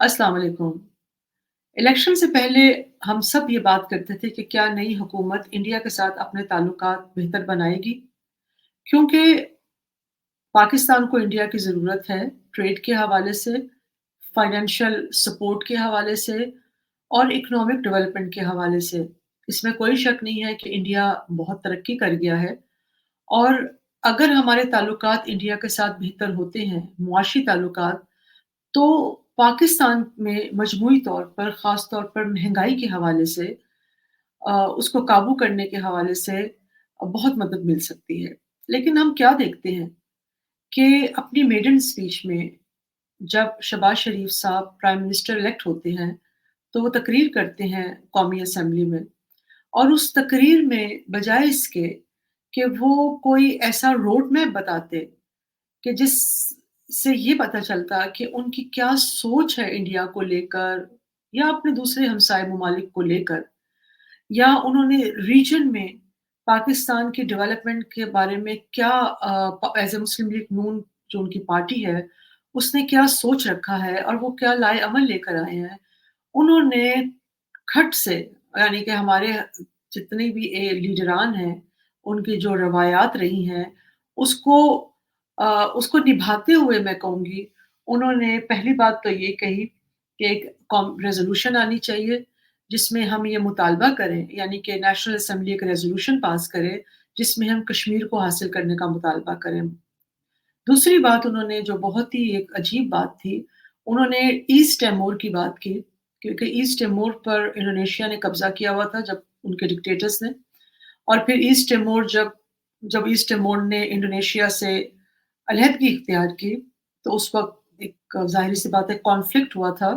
अस्सलाम वालेकुम। इलेक्शन से पहले हम सब ये बात करते थे कि क्या नई हुकूमत इंडिया के साथ अपने ताल्लुकात बेहतर बनाएगी? क्योंकि पाकिस्तान को इंडिया की ज़रूरत है, ट्रेड के हवाले से, फाइनेंशियल सपोर्ट के हवाले से और इकोनॉमिक डेवलपमेंट के हवाले से। इसमें कोई शक नहीं है कि इंडिया बहुत तरक्की कर गया है और अगर हमारे ताल्लुकात इंडिया के साथ बेहतर होते हैं, मुआशी ताल्लुकात, तो पाकिस्तान में मजमूई तौर पर, ख़ास तौर पर महँगाई के हवाले से उसको काबू करने के हवाले से बहुत मदद मिल सकती है। लेकिन हम क्या देखते हैं कि अपनी मेडन स्पीच में जब शहबाज शरीफ साहब प्राइम मिनिस्टर इलेक्ट होते हैं, तो वो तकरीर करते हैं कौमी असेंबली में और उस तकरीर में बजाए इसके कि वो कोई ऐसा रोड मैप बताते कि जिससे ये पता चलता कि उनकी क्या सोच है इंडिया को लेकर या अपने दूसरे हमसाए ममालिक को लेकर या उन्होंने रीजन में पाकिस्तान की डेवलपमेंट के बारे में क्या एज़ अ मुस्लिम लीग नून जो उनकी पार्टी है, उसने क्या सोच रखा है और वो क्या लाए-अमल लेकर आए हैं। उन्होंने खट से यानी कि हमारे जितने भी लीडरान हैं, उनकी जो रवायात रही हैं, उसको उसको निभाते हुए मैं कहूँगी, उन्होंने पहली बात तो ये कही कि एक रेज़ोल्यूशन आनी चाहिए, जिसमें हम ये मुतालबा करें, यानी कि नेशनल असेंबली एक रेज़ोल्यूशन पास करे, जिसमें हम कश्मीर को हासिल करने का मुतालबा करें। दूसरी बात उन्होंने जो बहुत ही एक अजीब बात थी, उन्होंने ईस्ट तिमोर की बात की, क्योंकि ईस्ट तिमोर पर इंडोनेशिया ने कब्ज़ा किया हुआ था जब उनके डिक्टेटर्स ने और फिर ईस्ट तिमोर जब जब ईस्ट तिमोर ने इंडोनेशिया से अलहदगी इख्तियार की, तो उस वक़्त एक ज़ाहिर-सी बात है कॉन्फ्लिक्ट हुआ था,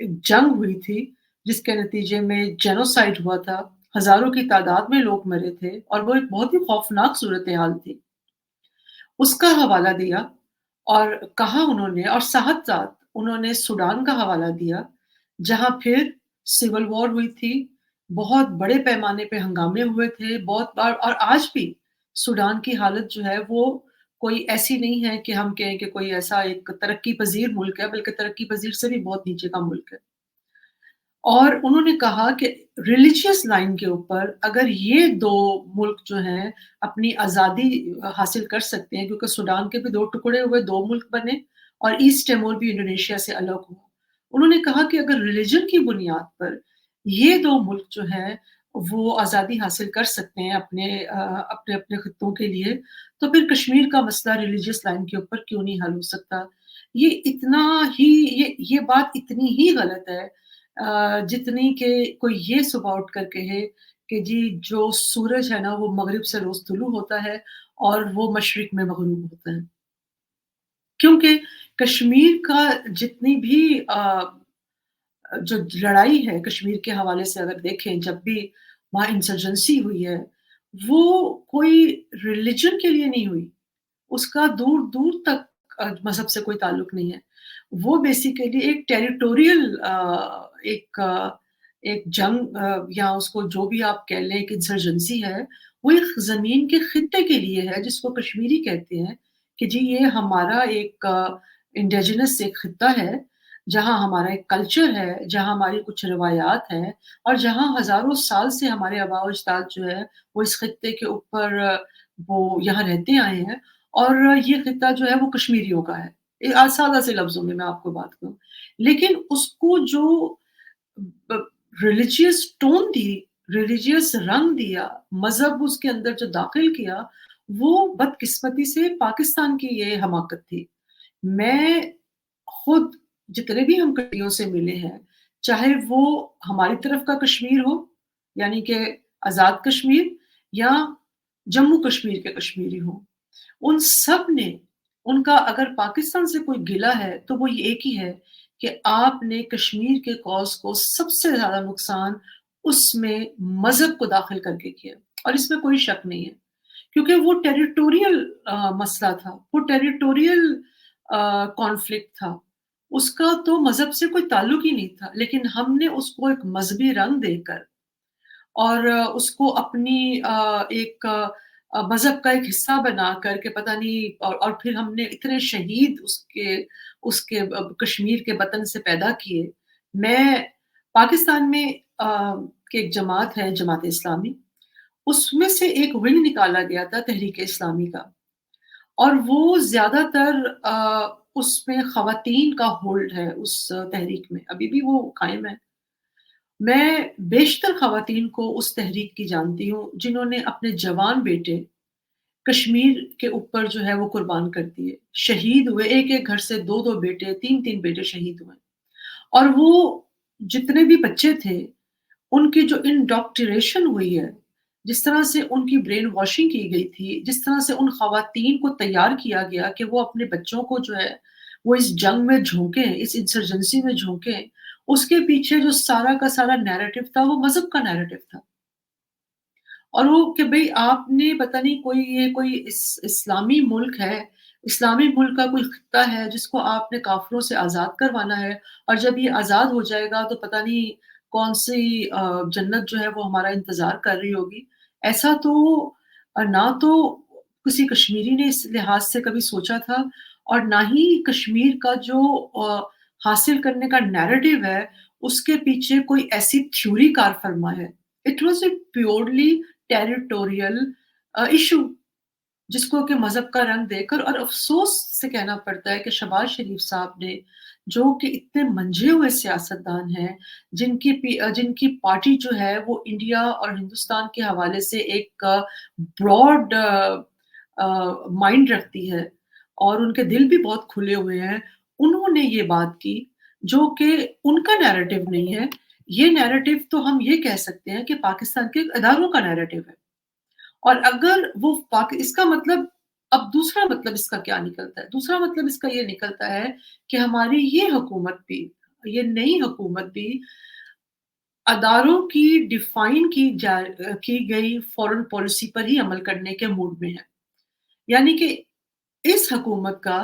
एक जंग हुई थी, जिसके नतीजे में जेनोसाइड हुआ था, हज़ारों की तादाद में लोग मरे थे और वो एक बहुत ही खौफ़नाक सूरत-ए-हाल थी। उसका हवाला दिया और कहा उन्होंने और साथ-साथ उन्होंने सूडान का हवाला दिया, जहाँ फिर सिविल वॉर हुई थी, बहुत बड़े पैमाने पे हंगामे हुए थे, बहुत बार और आज भी सूडान की हालत जो है वो कोई ऐसी नहीं है कि हम कहें कि कोई ऐसा एक तरक्की पज़ीर मुल्क है, बल्कि तरक्की पज़ीर से भी बहुत नीचे का मुल्क है। और उन्होंने कहा कि रिलिजियस लाइन के ऊपर अगर ये 2 मुल्क जो हैं अपनी आज़ादी हासिल कर सकते हैं क्योंकि सूडान के भी 2 टुकड़े हुए, 2 मुल्क बने और ईस्ट तिमोर भी इंडोनेशिया से अलग हुआ। उन्होंने कहा कि अगर रिलिजन की बुनियाद पर ये 2 मुल्क जो हैं वो आज़ादी हासिल कर सकते हैं अपने-अपने खित्तों के लिए, तो फिर कश्मीर का मसला रिलिजियस लाइन के ऊपर क्यों नहीं हल हो सकता? ये इतना ही ये बात इतनी ही गलत है जितनी कि कोई ये सुबह उठ कर कहे कि जी जो सूरज है ना वो मगरिब से रोज़ तुलू होता है और वो मशरिक में मग़रूब होता है। क्योंकि कश्मीर का जितनी भी जो लड़ाई है कश्मीर के हवाले से अगर देखें जब भी वहाँ इंसर्जेंसी हुई है, वो कोई रिलिजन के लिए नहीं हुई। उसका दूर-दूर तक मज़हब से कोई ताल्लुक नहीं है। वो बेसिकली एक टेरिटोरियल एक जंग या उसको जो भी आप कह लें एक इंसर्जेंसी है, वो एक ज़मीन के खित्ते के लिए है जिसको कश्मीरी कहते हैं, कि जी ये हमारा एक इंडिजिनस एक खित्ता है, जहाँ हमारा एक कल्चर है, जहाँ हमारी कुछ रवायात हैं और जहाँ हज़ारों साल से हमारे आबा-ओ-अजदाद जो है, वो इस खित्ते के ऊपर वो यहाँ रहते आए हैं और ये खित्ता जो है वो कश्मीरियों का है। सादा से लफ्ज़ों में मैं आपको बात कहूँ। लेकिन उसको जो ब रिलिजियस टोन दी, रिलिजियस रंग दिया, मज़हब उसके अंदर जो दाख़िल किया, वो बदकिस्मती से पाकिस्तान की ये हमाकत थी। मैं खुद जितने भी हम कश्मीरियों से मिले हैं, चाहे वो हमारी तरफ का कश्मीर हो, यानी कि आज़ाद कश्मीर या जम्मू कश्मीर के कश्मीरी हों, उन सब ने उनका अगर पाकिस्तान से कोई गिला है, तो वो ये एक ही है कि आपने कश्मीर के कॉज़ को सबसे ज़्यादा नुकसान उसमें मज़हब को दाख़िल करके किया और इसमें कोई शक नहीं है। क्योंकि वो टेरिटोरियल मसला था, वो टेरिटोरियल कॉन्फ्लिक्ट था। उसका तो मज़हब से कोई ताल्लुक ही नहीं था, लेकिन हमने उसको एक मज़हबी रंग देकर और उसको अपनी एक मज़हब का एक हिस्सा बना कर के पता नहीं, और फिर हमने इतने शहीद उसके उसके कश्मीर के वतन से पैदा किए। मैं पाकिस्तान में की एक जमात है, जमात इस्लामी, उसमें से एक विंग निकाला गया था तहरीक-ए-इस्लामी का, और वो ज़्यादातर उसमें ख़वातीन का होल्ड है उस तहरीक में, अभी भी वो कायम है। मैं बेशतर ख़वातीन को उस तहरीक की जानती हूँ, जिन्होंने अपने जवान बेटे कश्मीर के ऊपर जो है वो कुर्बान कर दिए। शहीद हुए, एक-एक घर से 2-2 बेटे, 3-3 बेटे शहीद हुए। और वो जितने भी बच्चे थे, उनकी जो इंडोक्ट्रिनेशन हुई है, जिस तरह से उनकी ब्रेन वॉशिंग की गई थी, जिस तरह से उन ख़वातीन को तैयार किया गया कि वो अपने बच्चों को जो है, वो इस जंग में झोंकें, इस इंसर्जेंसी में झोंकें, उसके पीछे जो सारा का सारा नैरेटिव था, वो मज़हब का नैरेटिव था। और वो कि भई आपने पता नहीं, कोई इस्लामी मुल्क है, इस्लामी मुल्क का कोई खित्ता है जिसको आपने काफ़िरों से आज़ाद करवाना है, और जब ये आज़ाद हो जाएगा तो पता नहीं कौन-सी जन्नत जो है वो हमारा इंतज़ार कर रही होगी। ऐसा तो ना तो किसी कश्मीरी ने इस लिहाज़ से कभी सोचा था, और ना ही कश्मीर का जो हासिल करने का नैरेटिव है, उसके पीछे कोई ऐसी थ्योरी कार फ़रमा है। It was A purely territorial issue, जिसको कि मज़हब का रंग देकर, और अफ़सोस से कहना पड़ता है कि शहबाज़ शरीफ़ साहब ने, जो कि इतने मंझे हुए सियासतदान हैं, जिनकी पार्टी जो है वो इंडिया और हिंदुस्तान के हवाले से एक ब्रॉड माइंड रखती है, और उनके दिल भी बहुत खुले हुए हैं। उन्होंने ये बात की, जो कि उनका नैरेटिव नहीं है। ये नैरेटिव तो हम ये कह सकते हैं कि पाकिस्तान के इदारों का नैरेटिव है। और अगर वो पाक इसका मतलब, अब दूसरा मतलब इसका क्या निकलता है? दूसरा मतलब इसका ये निकलता है कि हमारी ये हुकूमत भी, ये नई हुकूमत भी अदारों की डिफ़ाइन की गई फ़ॉरेन पॉलिसी पर ही अमल करने के मूड में है। यानी कि इस हुकूमत का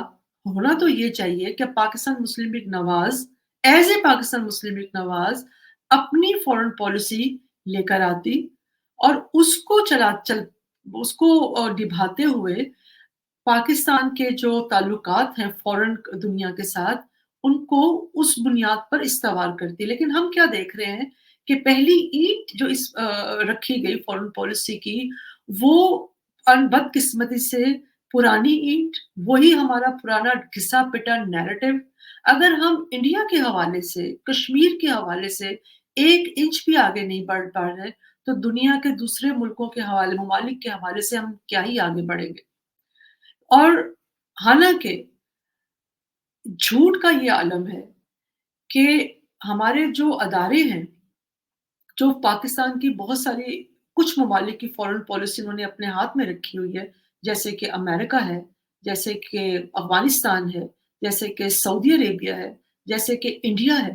होना तो ये चाहिए कि पाकिस्तान मुस्लिम लीग नवाज़, ऐज़ ए पाकिस्तान मुस्लिम लीग नवाज़, अपनी फ़ॉरेन पॉलिसी लेकर आती, और उसको निभाते हुए पाकिस्तान के जो ताल्लुकात हैं फ़ॉरेन दुनिया के साथ, उनको उस बुनियाद पर इस्तवार करती है। लेकिन हम क्या देख रहे हैं कि पहली ईंट जो रखी गई फ़ॉरेन पॉलिसी की, वो बदकिस्मती से पुरानी ईंट, वही हमारा पुराना घिसा-पिटा नैरेटिव, अगर हम इंडिया के हवाले से, कश्मीर के हवाले से 1 इंच भी आगे नहीं बढ़ पा रहे, तो दुनिया के दूसरे मुल्कों के हवाले, ममालिक के हवाले से हम क्या ही आगे बढ़ेंगे। और हालाँकि झूठ का ये आलम है कि हमारे जो अदारे हैं, जो पाकिस्तान की बहुत सारी, कुछ ममालिक की फ़ॉरेन पॉलिसी उन्होंने अपने हाथ में रखी हुई है, जैसे कि अमेरिका है, जैसे कि अफ़गानिस्तान है, जैसे कि सऊदी अरेबिया है, जैसे कि इंडिया है।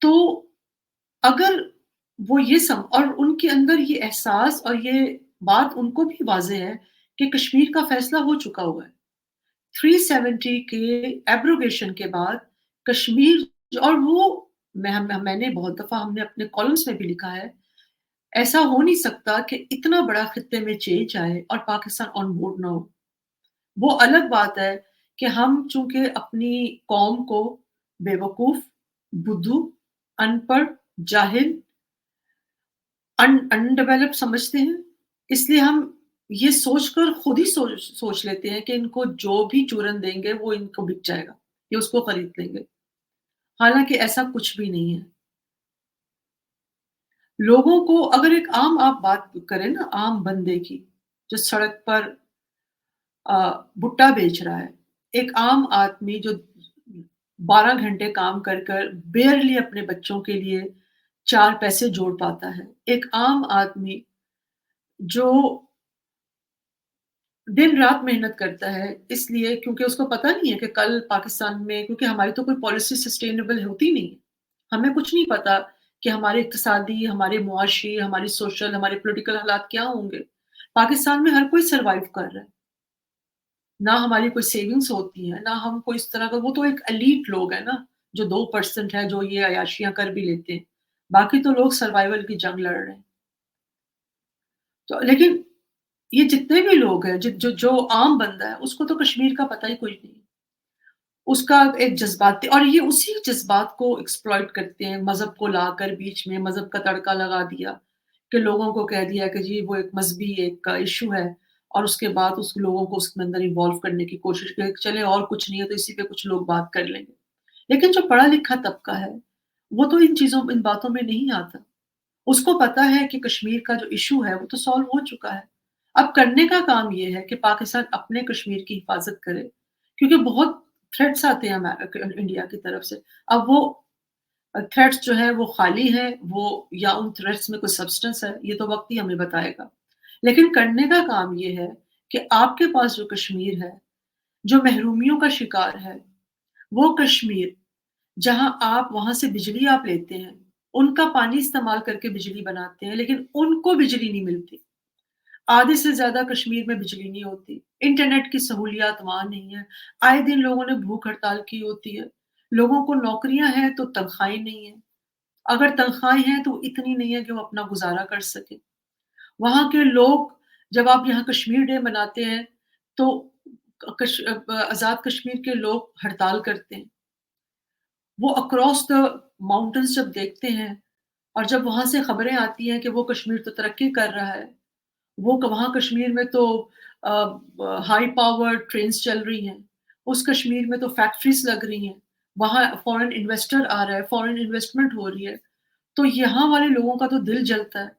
तो अगर वो ये सम और उनके अंदर ये एहसास और ये बात उनको भी वाज़ेह है कि कश्मीर का फ़ैसला हो चुका हुआ है। 370 के एब्रोगेशन के बाद कश्मीर, और वो मैंने बहुत दफ़ा, हमने अपने कॉलम्स में भी लिखा है, ऐसा हो नहीं सकता कि इतना बड़ा खित्ते में चेंज आए और पाकिस्तान ऑन बोर्ड ना हो। वो अलग बात है कि हम चूँकि अपनी कौम को बेवकूफ़, बुद्धू, अनपढ़, जाहिल, अनडेवलप्ड समझते हैं, इसलिए हम ये सोचकर खुद ही सोच लेते हैं कि इनको जो भी चूरन देंगे वो इनको बिक जाएगा, ये उसको खरीद लेंगे। हालाँकि ऐसा कुछ भी नहीं है। लोगों को, अगर एक आम आप बात करें ना, आम बंदे की, जो सड़क पर भुट्टा बेच रहा है, एक आम आदमी जो 12 घंटे काम कर बेयरली अपने बच्चों के लिए 4 पैसे जोड़ पाता है। एक आम आदमी जो दिन-रात मेहनत करता है, इसलिए क्योंकि उसको पता नहीं है कि कल पाकिस्तान में, क्योंकि हमारी तो कोई पॉलिसी सस्टेनेबल होती नहीं है। हमें कुछ नहीं पता कि हमारे इक़्तिसादी, हमारे मुआशी, हमारी सोशल, हमारे पॉलिटिकल हालात क्या होंगे। पाकिस्तान में हर कोई सर्वाइव कर रहा है। ना हमारी कोई सेविंग्स होती है, ना हम कोई इस तरह का, वो तो एक एलीट लोग हैं ना, जो 2% है जो ये अय्याशियाँ कर भी लेते हैं। बाकी तो लोग सर्वाइवल की जंग लड़ रहे हैं। तो लेकिन ये जितने भी लोग हैं, जो आम बंदा है, उसको तो कश्मीर का पता ही कोई नहीं है। उसका एक जज़्बाती और ये उसी जज़्बात को एक्सप्लॉइट करते हैं, मज़हब को लाकर बीच में मज़हब का तड़का लगा दिया, कि लोगों को कह दिया कि जी वो एक मज़हबी एक इश्यू है और उसके बाद उस लोगों को उसके अंदर इन्वॉल्व करने की कोशिश की, चले और कुछ नहीं है तो इसी पे कुछ लोग बात कर लेंगे। लेकिन जो पढ़ा-लिखा तबका है, वो तो इन बातों में नहीं आता। उसको पता है कि कश्मीर का जो इश्यू है, वो तो सॉल्व हो चुका है। अब करने का काम ये है कि पाकिस्तान अपने कश्मीर की हिफ़ाज़त करे, क्योंकि बहुत थ्रेट्स आते हैं इंडिया की तरफ से। अब वो थ्रेट्स जो है वो खाली है, वो या उन थ्रेट्स में कोई सब्सटेंस है, ये तो वक़्त ही हमें बताएगा। लेकिन करने का काम ये है कि आपके पास जो कश्मीर है, जो महरूमियों का शिकार है, वो कश्मीर जहाँ आप वहाँ से बिजली आप लेते हैं, उनका पानी इस्तेमाल करके बिजली बनाते हैं, लेकिन उनको बिजली नहीं मिलती। आधे से ज़्यादा कश्मीर में बिजली नहीं होती, इंटरनेट की सहूलियत वहाँ नहीं है, आए दिन लोगों ने भूख हड़ताल की होती है, लोगों को नौकरियाँ हैं तो तनख्वाहें नहीं हैं, अगर तनख्वाहें हैं तो इतनी नहीं है कि वो अपना गुज़ारा कर सकें। वहाँ के लोग जब आप यहाँ कश्मीर डे मनाते हैं, तो आज़ाद कश्मीर के लोग हड़ताल करते हैं। वो अक्रॉस द माउंटेन्स जब देखते हैं और जब वहाँ से खबरें आती हैं कि वो कश्मीर तो तरक्की कर रहा है, वो क वहाँ कश्मीर में तो हाई पावर ट्रेन्स चल रही हैं, उस कश्मीर में तो फैक्ट्रीज़ लग रही हैं, वहाँ फॉरेन इन्वेस्टर आ रहा है, फॉरेन इन्वेस्टमेंट हो रही है, तो यहाँ वाले लोगों का तो दिल जलता है।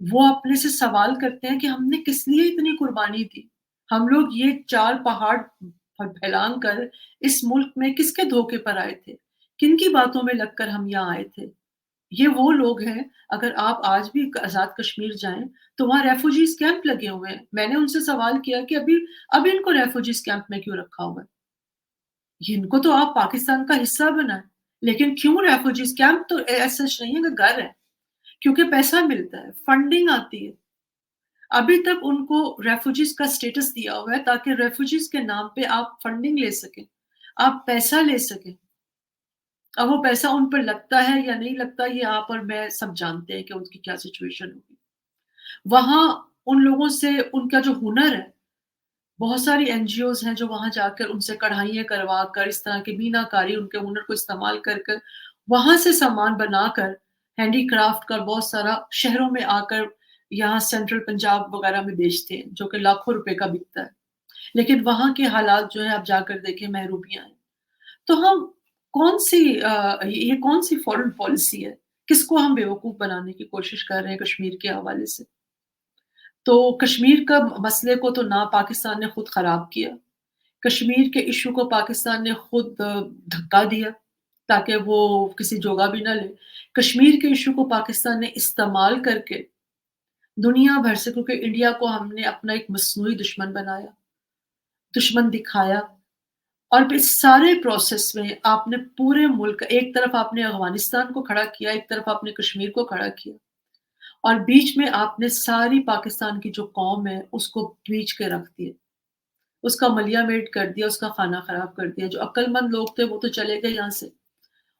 वो अपने से सवाल करते हैं कि हमने किस लिए इतनी कुर्बानी दी? हम लोग ये 4 पहाड़ फैलांग कर इस मुल्क में किसके धोखे पर आए थे? किनकी बातों में लगकर हम यहाँ आए थे? ये वो लोग हैं, अगर आप आज भी आज़ाद कश्मीर जाएँ, तो वहाँ रेफ्यूजीज़ कैंप लगे हुए हैं। मैंने उनसे सवाल किया कि अभी इनको रेफ्यूजीज़ कैंप में क्यों रखा हुआ है? इनको तो आप पाकिस्तान का हिस्सा बनाएँ, लेकिन क्यों रेफ्यूजीज़ कैंप तो ऐसा सच नहीं है कि घर है, क्योंकि पैसा मिलता है, फंडिंग आती है। अभी तक उनको रेफ्यूजीज़ का स्टेटस दिया हुआ है ताकि रेफ्यूजीज़ के नाम पे आप फंडिंग ले सकें, आप पैसा ले सकें। अब वो पैसा उन पर लगता है या नहीं लगता ये आप और मैं सब जानते हैं कि उनकी क्या सिचुएशन होगी। वहाँ उन लोगों से उनका जो हुनर है, बहुत सारी एनजीओज़ हैं जो वहाँ जाकर उनसे कढ़ाइयाँ करवा कर, इस तरह की मीनाकारी उनके हुनर को इस्तेमाल कर कर, वहाँ से सामान बनाकर, हैंडीक्राफ्ट का बहुत सारा शहरों में आकर यहाँ सेंट्रल पंजाब वगैरह में बेचते हैं, जो कि लाखों रुपए का बिकता है। लेकिन वहाँ के हालात जो है आप जाकर देखें महरूमियाँ हैं। तो हम ये कौन-सी फ़ॉरेन पॉलिसी है? किसको हम बेवकूफ़ बनाने की कोशिश कर रहे हैं कश्मीर के हवाले से? तो कश्मीर का मसले को तो ना पाकिस्तान ने खुद ख़राब किया, कश्मीर के इश्यू को पाकिस्तान ने खुद धक्का दिया, ताकि वो किसी जोगा भी ना ले। कश्मीर के इश्यू को पाकिस्तान ने इस्तेमाल करके दुनिया भर से क्योंकि इंडिया को हमने अपना एक मस्नूई दुश्मन बनाया, दुश्मन दिखाया और इस सारे प्रोसेस में आपने पूरे मुल्क एक तरफ आपने अफ़गानिस्तान को खड़ा किया, एक तरफ आपने कश्मीर को खड़ा किया और बीच में आपने सारी पाकिस्तान की जो कौम है, उसको बीच के रख दिया। उसका मलिया-मेट कर दिया, उसका खाना खराब कर दिया। जो अक्लमंद लोग थे, वो तो चले गए यहाँ से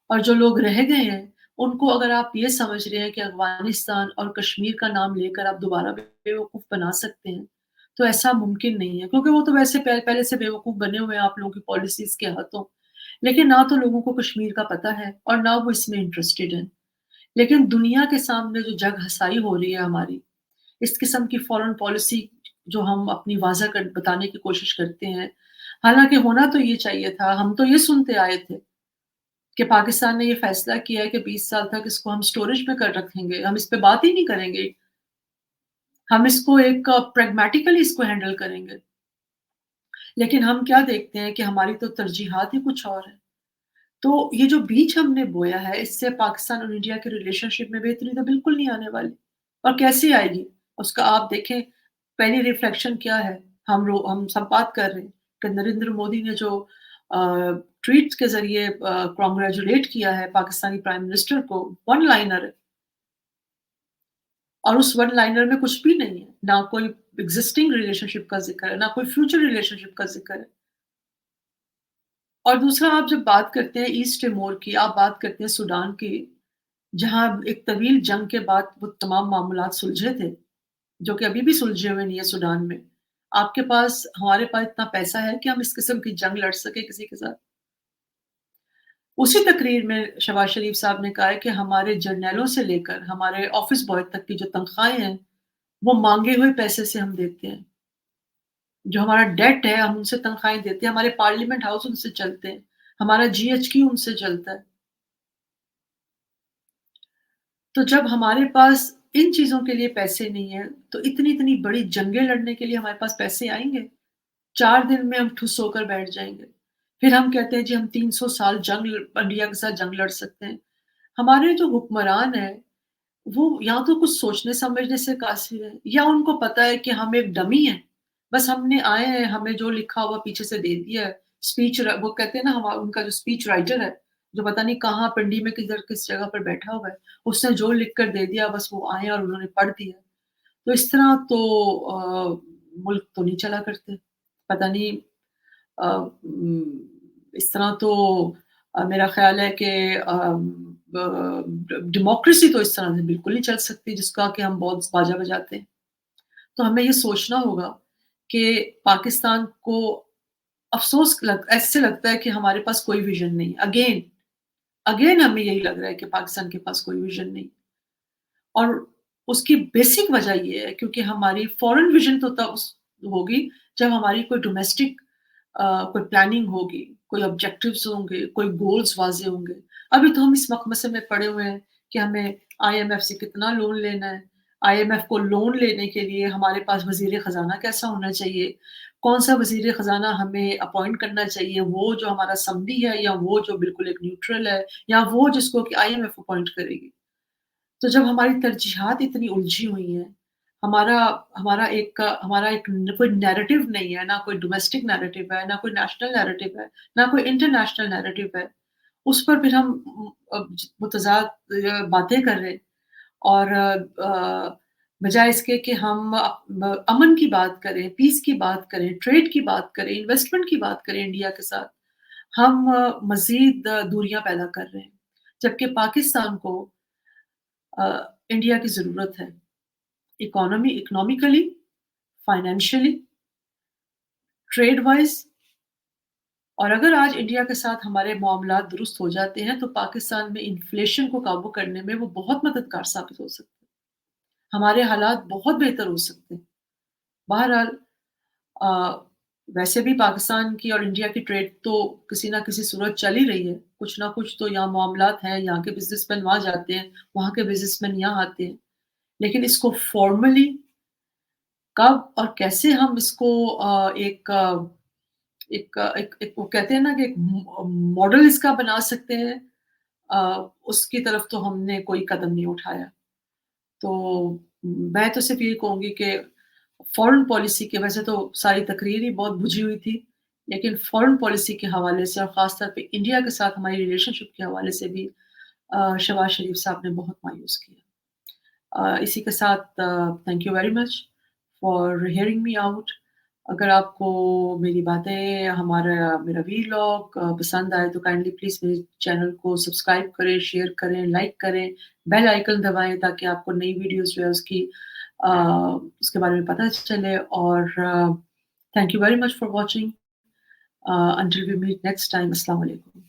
और जो लोग रह गए हैं, उनको अगर आप ये समझ रहे हैं कि अफ़गानिस्तान और कश्मीर का नाम लेकर आप दोबारा बेवकूफ़ बना सकते हैं, तो ऐसा मुमकिन नहीं है क्योंकि वो तो वैसे पहले से बेवकूफ़ बने हुए हैं आप लोगों की पॉलिसीज़ के हाथों। लेकिन ना तो लोगों को कश्मीर का पता है और ना वो इसमें इंटरेस्टेड हैं। लेकिन दुनिया के सामने जो जग हँसाई हो रही है हमारी, इस किस्म की फ़ॉरेन पॉलिसी जो हम अपनी वाज़ा कर बताने की कोशिश करते हैं, हालाँकि होना तो ये चाहिए था, हम तो ये सुनते आए थे कि पाकिस्तान ने ये फ़ैसला किया है कि 20 साल तक इसको हम स्टोरेज में कर रखेंगे, हम इस पे बात ही नहीं करेंगे। हम इसको एक प्रैग्मैटिकली इसको हैंडल करेंगे। लेकिन हम क्या देखते हैं कि हमारी तो तरजीहात ही कुछ और है। तो ये जो बीज हमने बोया है, इससे पाकिस्तान और इंडिया के रिलेशनशिप में बेहतरी तो बिल्कुल नहीं आने वाली और कैसे आएगी? उसका आप देखें पहली रिफ्लेक्शन क्या है? हम सब बात कर रहे हैं कि नरेंद्र मोदी ने जो अ, ट्वीट के ज़रिए कांग्रेचुलेट किया है पाकिस्तानी प्राइम मिनिस्टर को, वन लाइनर है और उस वन लाइनर में कुछ भी नहीं है। ना कोई एक्जिस्टिंग रिलेशनशिप का ज़िक्र है, ना कोई फ्यूचर रिलेशनशिप का ज़िक्र है। और दूसरा आप जब बात करते हैं ईस्ट तिमोर की, आप बात करते हैं सूडान की, जहाँ एक तवील जंग के बाद वो तमाम मामलात सुलझे थे। जो कि अभी भी सुलझे हुए नहीं है सूडान में। आपके पास हमारे पास इतना पैसा है कि हम इस किस्म की जंग लड़ सकें किसी के साथ? उसी तकरीर में शहबाज शरीफ साहब ने कहा है कि हमारे जर्नैलों से लेकर हमारे ऑफ़िस बॉय तक की जो तनख्वाहें हैं, वो माँगे हुए पैसे से हम देते हैं। जो हमारा डेट है, हम उनसे तनख्वाहें देते हैं, हमारे पार्लियामेंट हाउस उनसे चलते हैं, हमारा जीएचक्यू उनसे चलता है। तो जब हमारे पास इन चीज़ों के लिए पैसे नहीं हैं, तो इतनी-इतनी बड़ी जंगें लड़ने के लिए हमारे पास पैसे आएँगे? 4 दिन में हम ठुस होकर बैठ जाएँगे। फिर हम कहते हैं जी हम 300 साल इंडिया के साथ जंग लड़ सकते हैं। हमारे जो हुक्मरान हैं, वो या तो कुछ सोचने समझने से कासिर हैं या उनको पता है कि हम एक डमी हैं। बस हमने आए हैं, हमें जो लिखा हुआ पीछे से दे दिया है। वो कहते हैं ना उनका जो स्पीच राइटर है, जो पता नहीं कहाँ पिंडी में किधर किस जगह पर बैठा हुआ है, उसने जो लिख कर दे दिया बस वो आए और उन्होंने पढ़ दिया। तो इस तरह तो मुल्क तो नहीं चला करते। पता नहीं इस तरह तो मेरा ख़्याल है कि डेमोक्रेसी तो इस तरह से बिल्कुल नहीं चल सकती जिसका कि हम बहुत बाजा बजाते हैं। तो हमें ये सोचना होगा कि पाकिस्तान को ऐसे लगता है कि हमारे पास कोई विज़न नहीं। अगेन हमें यही लग रहा है कि पाकिस्तान के पास कोई विज़न नहीं। और उसकी बेसिक वजह ये है क्योंकि हमारी फॉरेन विज़न तो तब होगी जब हमारी कोई डोमेस्टिक कोई प्लानिंग होगी, कोई ऑब्जेक्टिव्स होंगे, कोई गोल्स वाज़े होंगे। अभी तो हम इस मकमसे में पड़े हुए हैं कि हमें आईएमएफ से कितना लोन लेना है, आईएमएफ को लोन लेने के लिए हमारे पास वज़ीर ख़ज़ाना कैसा होना चाहिए, कौन-सा वज़ीर ख़ज़ाना हमें अपॉइंट करना चाहिए, वो जो हमारा समधी है या वो जो बिल्कुल एक न्यूट्रल है या वो जिसको कि आईएमएफ अपॉइंट करेगी। तो जब हमारी तरजीहात इतनी उलझी हुई हैं, हमारा हमारा एक कोई नैरेटिव नहीं है, ना कोई डोमेस्टिक नैरेटिव है, ना कोई नेशनल नैरेटिव है, ना कोई इंटरनेशनल नैरेटिव है। उस पर फिर हम मुतज़ाद बातें कर रहे हैं और बजाए इसके कि हम अमन की बात करें, पीस की बात करें, ट्रेड की बात करें, इन्वेस्टमेंट की बात करें इंडिया के साथ, हम मज़ीद दूरियाँ पैदा कर रहे हैं। जबकि पाकिस्तान को अ, इंडिया की ज़रूरत है। इकोनॉमिकली, फाइनेंशियली, ट्रेड वाइज़ और अगर आज इंडिया के साथ हमारे मामलात दुरुस्त हो जाते हैं, तो पाकिस्तान में इन्फ्लेशन को काबू करने में वो बहुत मददगार साबित हो सकते हैं। हमारे हालात बहुत बेहतर हो सकते हैं। बहरहाल अ, वैसे भी पाकिस्तान की और इंडिया की ट्रेड तो किसी न किसी सूरत चल ही रही है। कुछ न कुछ तो यहाँ मामलात हैं, यहाँ के बिज़नेसमैन वहाँ जाते हैं, वहाँ के बिज़नेसमैन यहाँ आते हैं। लेकिन इसको फ़ॉर्मली कब और कैसे हम इसको एक वो कहते हैं ना कि एक मॉडल इसका बना सकते हैं उसकी तरफ तो हमने कोई कदम नहीं उठाया। तो मैं तो सिर्फ़ ये कहूँगी कि फ़ॉरेन पॉलिसी के वैसे तो सारी तकरीर ही बहुत बुझी हुई थी, लेकिन फ़ॉरेन पॉलिसी के हवाले से और ख़ास तौर पे इंडिया के साथ हमारी रिलेशनशिप के हवाले से भी शहबाज़ शरीफ़ साहब ने बहुत मायूस किया। इसी के साथ thank you very much for hearing me out. अगर आपको मेरी बातें, मेरा वीलॉग पसंद आए तो काइंडली प्लीज़ मेरे चैनल को सब्सक्राइब करें, शेयर करें, लाइक करें, बेल आइकन दबाएँ ताकि आपको नई वीडियोज़ जो है अ, उसके बारे में पता चले और thank you very much for watching until we meet next time. अस्सलाम वालेकुम।